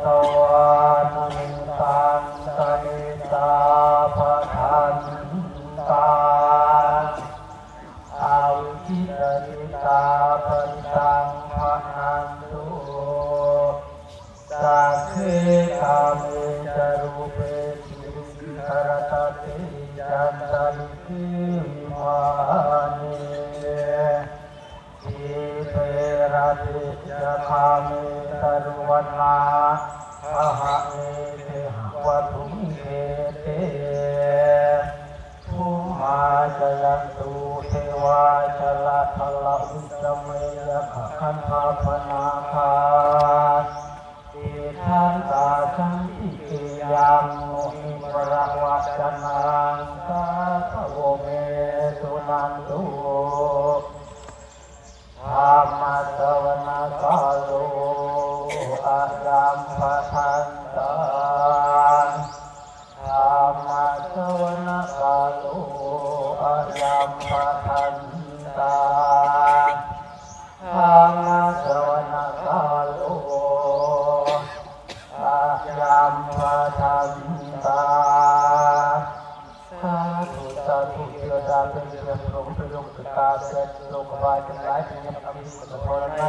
ตวานังตังตนิตาภทันตาอาวิชิตนิตาปริตังภนันตุสัพเพกาเมจรูปเปติวิหารตติจันตริกิวิมานิอิเประติจะคาเมตรุวันนาภหะเอเทหะวัตุมิเกเตภูมาจยันตุเทวาชลาภลาอุตเมยะขันธาปนาคาอิทันตาสันติเกยังโมหิปรังวัจนังสาภโวเมสุนันตุธรรมะสวนาคาโลอะรัมภทันตาธรรมะสวนาคาโลอะรัมภทันตาธรรมะสวนาคาโลอะรัมภทันตาสาธุสาธุเทวดาเป็นเพื่อนพรหมเป็นโลกตาเป็นโลกบาลทั้งหลายเป็นยักษ์อภิสุทธิ์พรใน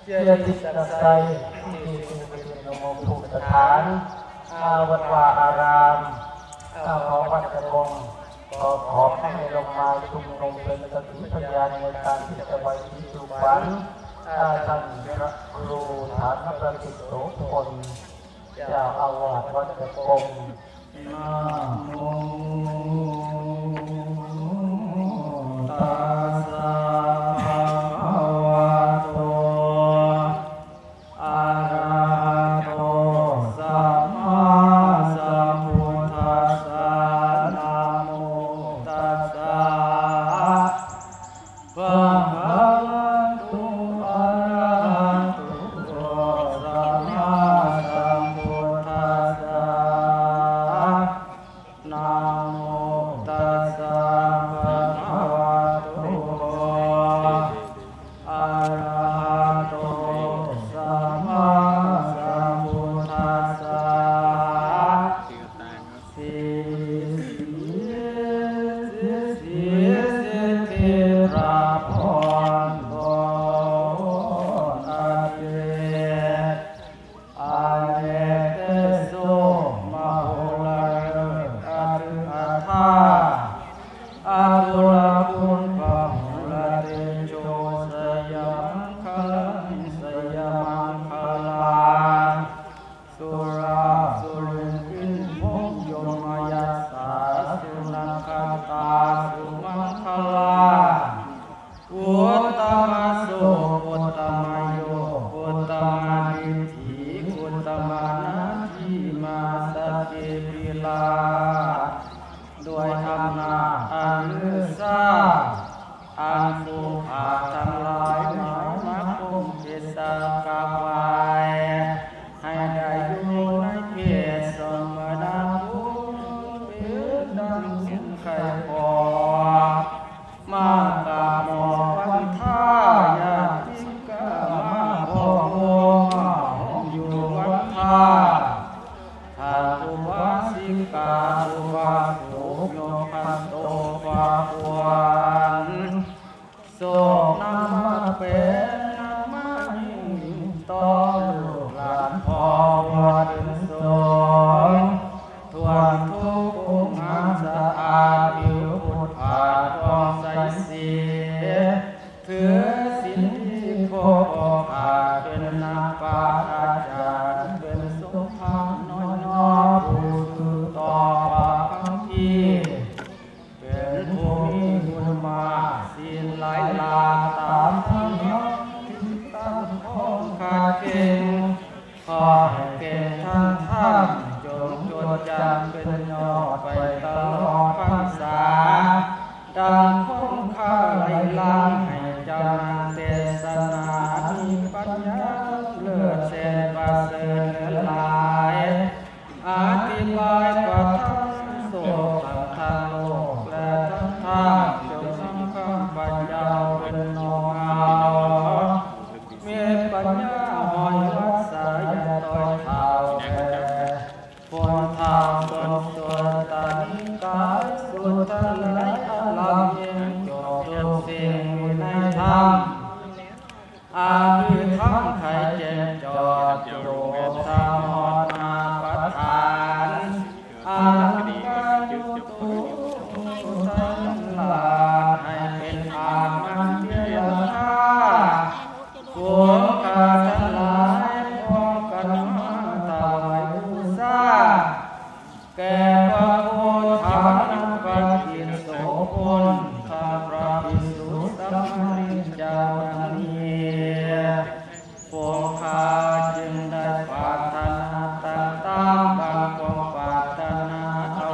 เจติสนาใจที่คุณเป็นนโมภูมิสถานอาวัดวาอารามขอวัดกระบงขอให้ลงมาชุมนุมเป็นสติพยานในการที่จะไปที่สุพรรณท่านพระครูฐานประสิทธิ์โสพลเจ้าอาวาสวัดกระบงนะโมตัสสะภะคะวะโตอะระหะโตสัมมาสัมพุทธัสสะนะโมตัสสะภะคะวะโตอะระหะโตสัมมาสัมพุทธัสสะนะโมตัสสะภะคะวะโตอะระหะโตสัมมาสัมพุทธัสสะสิทธิราภรโตอาเตอาเนเตโสมโหฬารอาตุอาธาอาตุระพุนปะโหฬาเตโชสยมังคลังสยมังคลังสุราสุรินทินพงโยมยัสสาสุนันคตาสุมังคลาอุตตมสุอุตตมโยอุตตมดิฏฐิอุตตมนาทิมาสติปิลาด้วยอำนาจอันฤทธิ์ซ่าอันสุภาพทั้งหลายหมายมักคงเจตกาไว้ให้ได้อยู่ในเพศสมณภูมิเป็นดังสิ้นไขพอมากราบหมอวันท่ายาติกามาพ่อโมมาห้องอยู่วันท่าท่านอุบาสิกาอุบาสกโยคันโตภาวันโสนามะเป็นนามะหิต่อลูกหลานพ่อวัดสงฆ์ทวนทุกข์องค์งามสะอาดผิวพุทธาทองใสสีถือศีลที่โคขาเป็นนักปราชญ์อาจารย์เป็นสมภารน้อยน้อผู้สืบต่อพระคัมภีร์เป็นผู้มีบุญมาศีลหลายหลากตามที่น้องที่ตั้งของข้าเก่งขอให้เก่งทั้งท่านจงจดจำเป็นยอดไปตลอดพรรษาดังของข้าไหลล้างให้เจ้านางเทศนามีปัญญาเลิศเสนประเสริฐเหลือหลายอธิบายประทับโสภาทางโลกและทั้งทางจงสำคัญปัญญาเป็นนองเอามีปัญญาหอยรักษาอย่าต่อยท โยธามนาประทานอาลังการยุตุสันลาให้เป็นอามันเทียนาพวกข้าทั้งหลายพร้อมกันมาถวายบูชาแก่พระโพธานักปฏิโสพลข้าพระภิกษุสัมมาริจานังนี้พวกข้าจึงได้ปรารถนาตามบางความปรารถนาเอา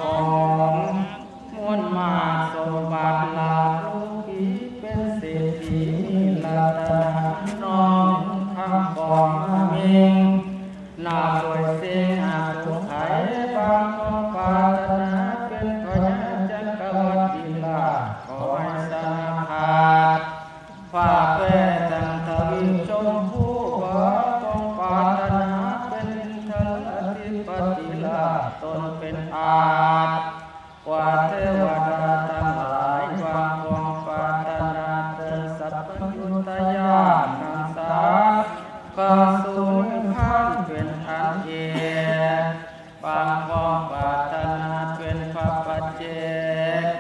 ของมวลมาสมบัติลาลูกผีเป็นเศรษฐีลัตนาน้องข้าบอกมาเองน่าสวยเสียหาสุขไข่บางความปรารถนาเป็นพญาจักรวรรดิลาขอให้สนาขาดฝ่าแปรจันทวิชมผู้ว่าต้องปรารถนาเป็นทะอธิปติลาตนเป็นอาจกว่าเทวดาทั้งหลายความปรารถนาเติมสัพพยุตยานนำสาข้าสู่นิพพานเป็นอันเอกบางความปรารถนาเป็นพระปัจเจก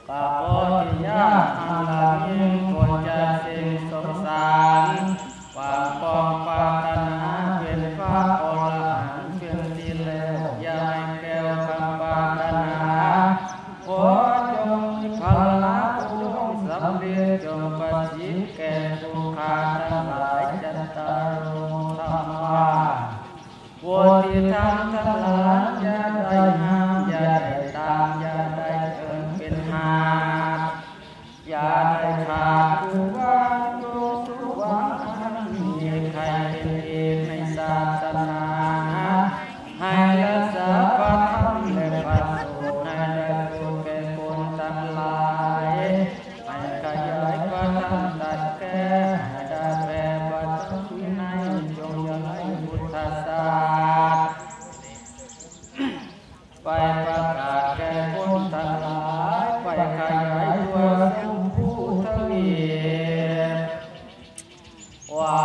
ปาโพธิญาณอันละยิ่งควรจะสิ่งสงสารบางความปรารถนาเป็นพระอรหันต์เป็นที่แล้วอย่าให้แก้วคำปรารถนาขอจงมีพลังอุดมสำเร็จจงประสิทธิ์แก่ผู้ข้าทั้งหลายจัตตารุธรรมาวุฒิธรรมทั้งหลายอย่าได้ห้ามอย่าได้ตามอย่าได้เอิ้นเป็นหาดอย่าได้ขาดผู้ว่าโยสุวังมีใครเป็นเอกในศาสนาให้รักษาพระธรรมและพระสงฆ์ให้ได้ผู้แก่คนทั้งหลายให้ขยายพระธรรมตัดแก้ให้ได้แปลบัตรวินัยจงยังให้พุทธศาสนาไปประกาศแก่คนทั้งหลายไปขยายตัวสู่ผู้ทวีว่า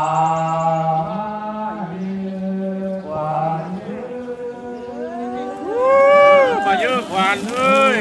มาเยอะขวานเอ้ย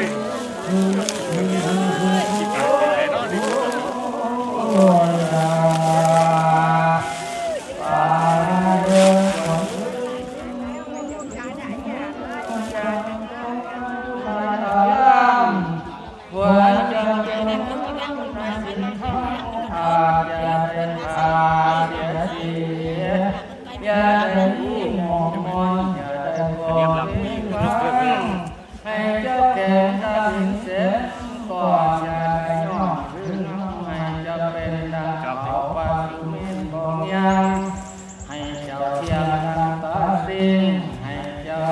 อย่าได้ยิ่งมองมนอย่าได้บอกให้ฟังให้เจ้าแก่ตัดสินเสร็จก่อนอย่าได้ย่อขึ้นให้จะเป็นดังเขาปัจจุบันของยังให้เจ้าเทียมดังตัดสินให้เจ้า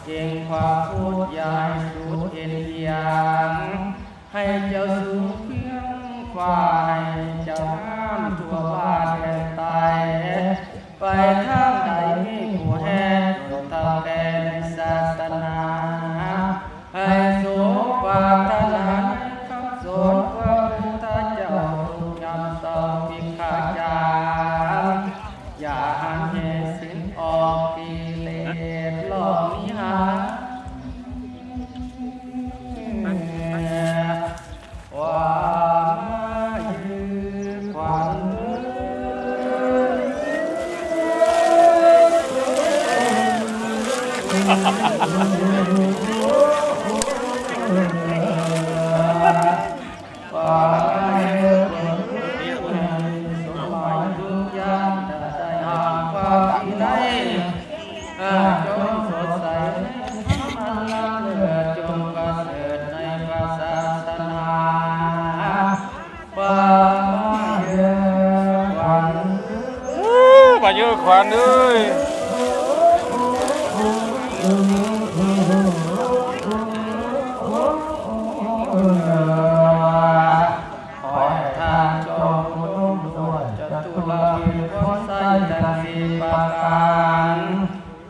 เก่งความพูดอย่าให้สูดเอ็นเอียงให้เจ้าสูงเพียงฝ่ายเจ้าห้ามทั่วบ้านแห่งตายไปทางใดมีผู้แห่จนทำแก่ในศาสนาให้สมปรารถนาคำสอนพระพุทธเจ้าทุกยามเศร้าพิฆาจารอย่าหันเหสิ้นออกกิเลสหลอกนิหารว่ามายืนขวัญจงสดใสมันละเลิศจงประเสริฐในพระศาสนาปาเยขวัญมาเยอะขวานเอ้ยขอให้ทานจงอุดมด้วยจตุรพิธพ้นไสดังสีประการ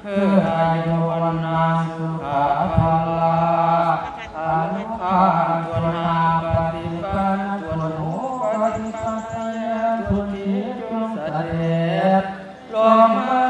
คืออายุวันนาสุขาภาลาอานุภาพจวนหาปฏิปันจวนหูปฏิปันยาทุติจงเสด็จ ก็ไม่